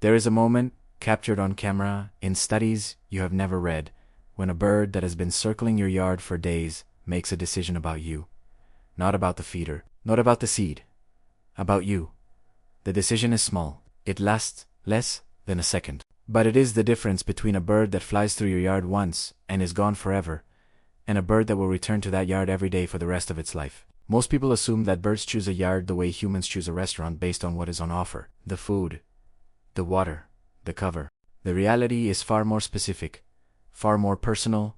There is a moment, captured on camera, in studies you have never read, when a bird that has been circling your yard for days makes a decision about you. Not about the feeder, not about the seed. About you. The decision is small. It lasts less than a second. But it is the difference between a bird that flies through your yard once and is gone forever, and a bird that will return to that yard every day for the rest of its life. Most people assume that birds choose a yard the way humans choose a restaurant based on what is on offer. The food, the water, the cover. The reality is far more specific, far more personal,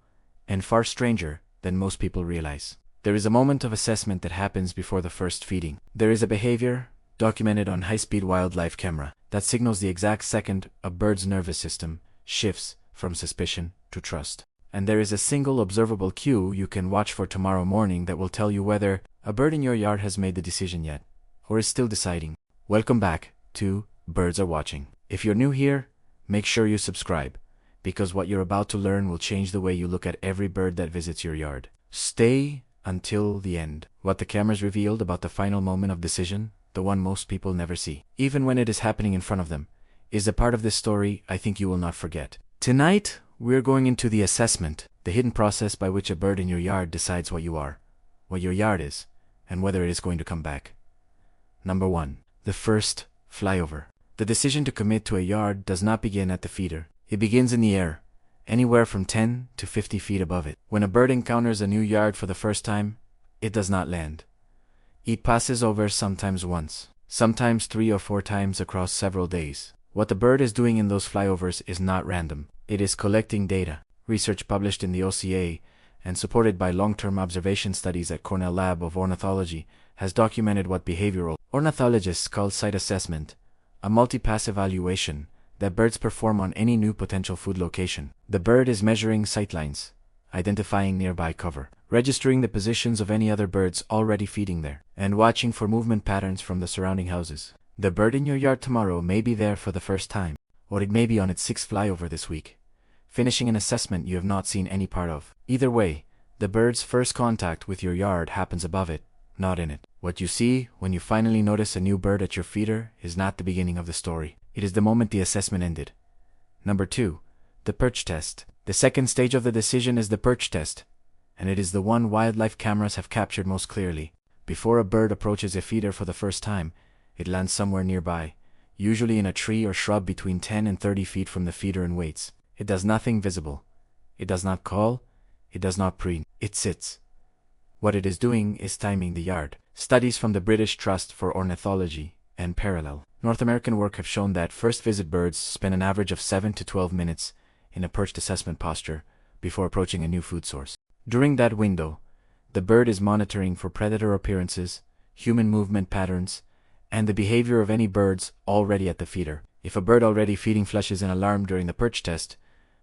and far stranger than most people realize. There is a moment of assessment that happens before the first feeding. There is a behavior, documented on high-speed wildlife camera, that signals the exact second a bird's nervous system shifts from suspicion to trust. And there is a single observable cue you can watch for tomorrow morning that will tell you whether a bird in your yard has made the decision yet, or is still deciding. Welcome back to Birds Are Watching. If you're new here, make sure you subscribe, because what you're about to learn will change the way you look at every bird that visits your yard. Stay until the end. What the cameras revealed about the final moment of decision, the one most people never see, even when it is happening in front of them, is a part of this story I think you will not forget. Tonight, we're going into the assessment, the hidden process by which a bird in your yard decides what you are, what your yard is, and whether it is going to come back. Number 1. The first flyover. The decision to commit to a yard does not begin at the feeder. It begins in the air, anywhere from 10 to 50 feet above it. When a bird encounters a new yard for the first time, it does not land. It passes over sometimes once, sometimes 3 or 4 times across several days. What the bird is doing in those flyovers is not random. It is collecting data. Research published in the OCA and supported by long-term observation studies at Cornell Lab of Ornithology has documented what behavioral ornithologists call site assessment, a multi-pass evaluation that birds perform on any new potential food location. The bird is measuring sightlines, identifying nearby cover, registering the positions of any other birds already feeding there, and watching for movement patterns from the surrounding houses. The bird in your yard tomorrow may be there for the first time, or it may be on its 6th flyover this week, finishing an assessment you have not seen any part of. Either way, the bird's first contact with your yard happens above it, not in it. What you see when you finally notice a new bird at your feeder is not the beginning of the story. It is the moment the assessment ended. Number 2. The perch test. The second stage of the decision is the perch test, and it is the one wildlife cameras have captured most clearly. Before a bird approaches a feeder for the first time, it lands somewhere nearby, usually in a tree or shrub between 10 and 30 feet from the feeder and waits. It does nothing visible. It does not call. It does not preen. It sits. What it is doing is timing the yard. Studies from the British Trust for Ornithology and Parallel North American work have shown that first visit birds spend an average of 7 to 12 minutes in a perched assessment posture before approaching a new food source. During that window, the bird is monitoring for predator appearances, human movement patterns, and the behavior of any birds already at the feeder. If a bird already feeding flushes an alarm during the perch test,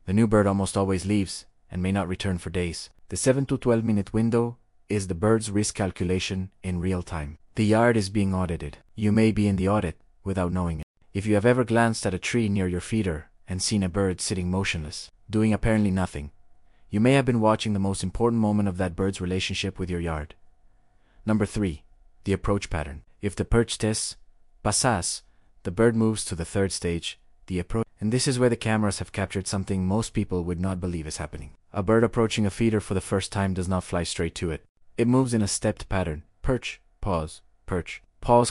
the new bird almost always leaves and may not return for days. The 7 to 12 minute window is the bird's risk calculation in real time. The yard is being audited. You may be in the audit without knowing it. If you have ever glanced at a tree near your feeder and seen a bird sitting motionless, doing apparently nothing, you may have been watching the most important moment of that bird's relationship with your yard. Number 3. The approach pattern. If the perch test passes, the bird moves to the third stage, the approach. And this is where the cameras have captured something most people would not believe is happening. A bird approaching a feeder for the first time does not fly straight to it. It moves in a stepped pattern. Perch, pause,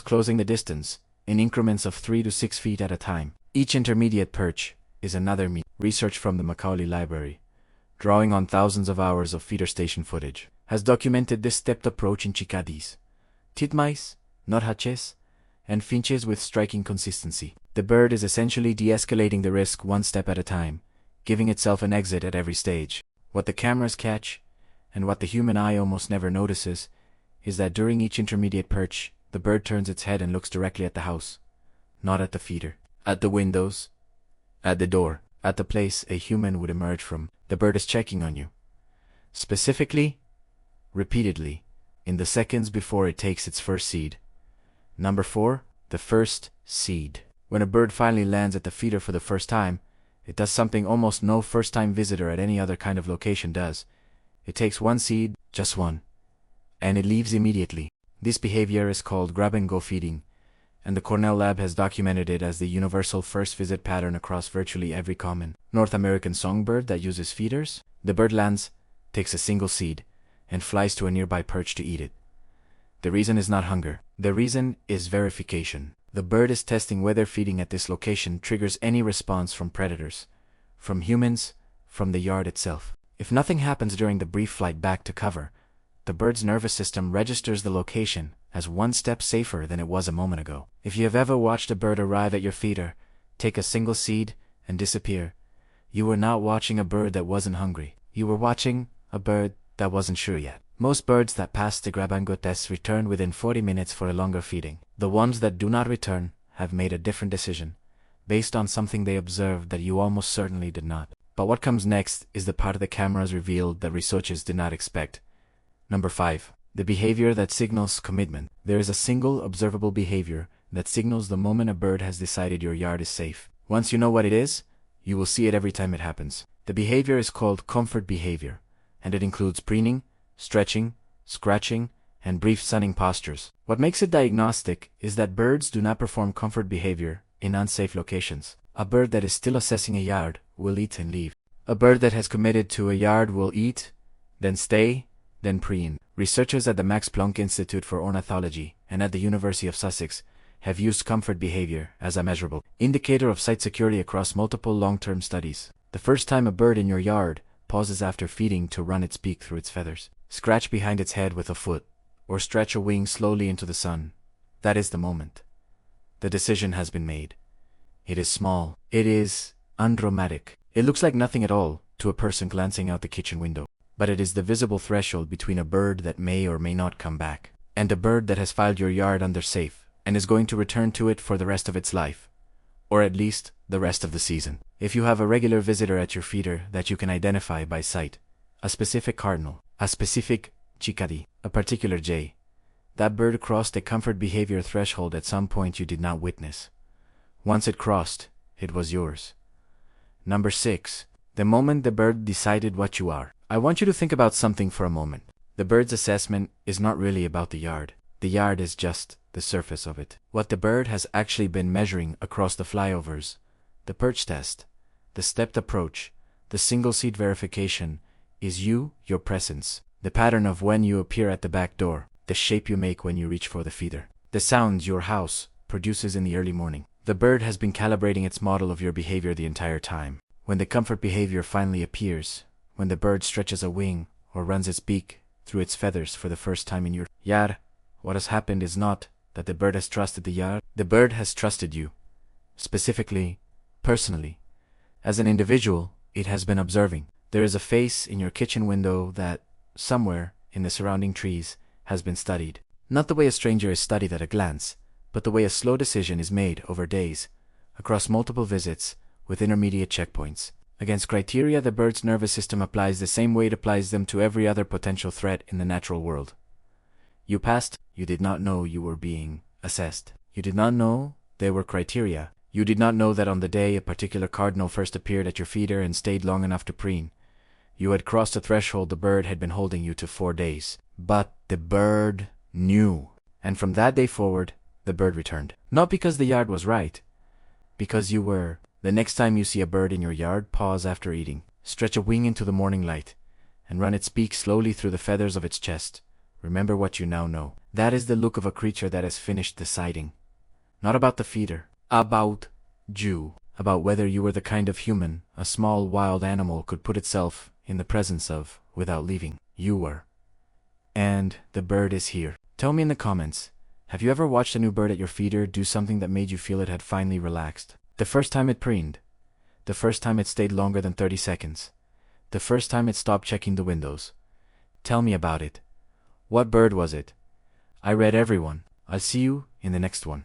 closing the distance, in increments of 3 to 6 feet at a time. Each intermediate perch is another meet. Research from the Macaulay Library, drawing on thousands of hours of feeder station footage, has documented this stepped approach in chickadees, titmice, nuthatches, and finches with striking consistency. The bird is essentially de-escalating the risk one step at a time, giving itself an exit at every stage. What the cameras catch, and what the human eye almost never notices, is that during each intermediate perch, the bird turns its head and looks directly at the house, not at the feeder, at the windows, at the door, at the place a human would emerge from. The bird is checking on you. Specifically, repeatedly, in the seconds before it takes its first seed. Number 4. The first seed. When a bird finally lands at the feeder for the first time, it does something almost no first-time visitor at any other kind of location does. It takes one seed, just one, and it leaves immediately. This behavior is called grab-and-go feeding, and the Cornell lab has documented it as the universal first visit pattern across virtually every common North American songbird that uses feeders. The bird lands, takes a single seed, and flies to a nearby perch to eat it. The reason is not hunger. The reason is verification. The bird is testing whether feeding at this location triggers any response from predators, from humans, from the yard itself. If nothing happens during the brief flight back to cover, the bird's nervous system registers the location as one step safer than it was a moment ago. If you have ever watched a bird arrive at your feeder, take a single seed, and disappear, you were not watching a bird that wasn't hungry. You were watching a bird that wasn't sure yet. Most birds that pass the Grabango test return within 40 minutes for a longer feeding. The ones that do not return have made a different decision, based on something they observed that you almost certainly did not. But what comes next is the part of the cameras revealed that researchers did not expect. Number 5. The behavior that signals commitment. There is a single observable behavior that signals the moment a bird has decided your yard is safe. Once you know what it is, you will see it every time it happens. The behavior is called comfort behavior, and it includes preening, stretching, scratching, and brief sunning postures. What makes it diagnostic is that birds do not perform comfort behavior in unsafe locations. A bird that is still assessing a yard will eat and leave. A bird that has committed to a yard will eat, then stay, then preen. Researchers at the Max Planck Institute for Ornithology and at the University of Sussex have used comfort behavior as a measurable indicator of site security across multiple long-term studies. The first time a bird in your yard pauses after feeding to run its beak through its feathers, scratch behind its head with a foot, or stretch a wing slowly into the sun, that is the moment. The decision has been made. It is small. It is undramatic. It looks like nothing at all to a person glancing out the kitchen window. But it is the visible threshold between a bird that may or may not come back, and a bird that has filed your yard under safe, and is going to return to it for the rest of its life, or at least the rest of the season. If you have a regular visitor at your feeder that you can identify by sight, a specific cardinal, a specific chicadee, a particular jay, that bird crossed a comfort behavior threshold at some point you did not witness. Once it crossed, it was yours. Number 6. The moment the bird decided what you are. I want you to think about something for a moment. The bird's assessment is not really about the yard. The yard is just the surface of it. What the bird has actually been measuring across the flyovers, the perch test, the stepped approach, the single seat verification, is you, your presence, the pattern of when you appear at the back door, the shape you make when you reach for the feeder, the sounds your house produces in the early morning. The bird has been calibrating its model of your behavior the entire time. When the comfort behavior finally appears, when the bird stretches a wing or runs its beak through its feathers for the first time in your yard, what has happened is not that the bird has trusted the yard. The bird has trusted you. Specifically, personally. As an individual, it has been observing. There is a face in your kitchen window that, somewhere in the surrounding trees, has been studied. Not the way a stranger is studied at a glance, but the way a slow decision is made over days, across multiple visits, with intermediate checkpoints. Against criteria, the bird's nervous system applies the same way it applies them to every other potential threat in the natural world. You passed. You did not know you were being assessed. You did not know there were criteria. You did not know that on the day a particular cardinal first appeared at your feeder and stayed long enough to preen, you had crossed a threshold the bird had been holding you to 4 days. But the bird knew. And from that day forward, the bird returned. Not because the yard was right, because you were. The next time you see a bird in your yard, pause after eating, stretch a wing into the morning light, and run its beak slowly through the feathers of its chest. Remember what you now know. That is the look of a creature that has finished deciding. Not about the feeder, about you, about whether you were the kind of human a small wild animal could put itself in the presence of without leaving. You were. And the bird is here. Tell me in the comments, have you ever watched a new bird at your feeder do something that made you feel it had finally relaxed? The first time it preened. The first time it stayed longer than 30 seconds. The first time it stopped checking the windows. Tell me about it. What bird was it? I read everyone. I'll see you in the next one.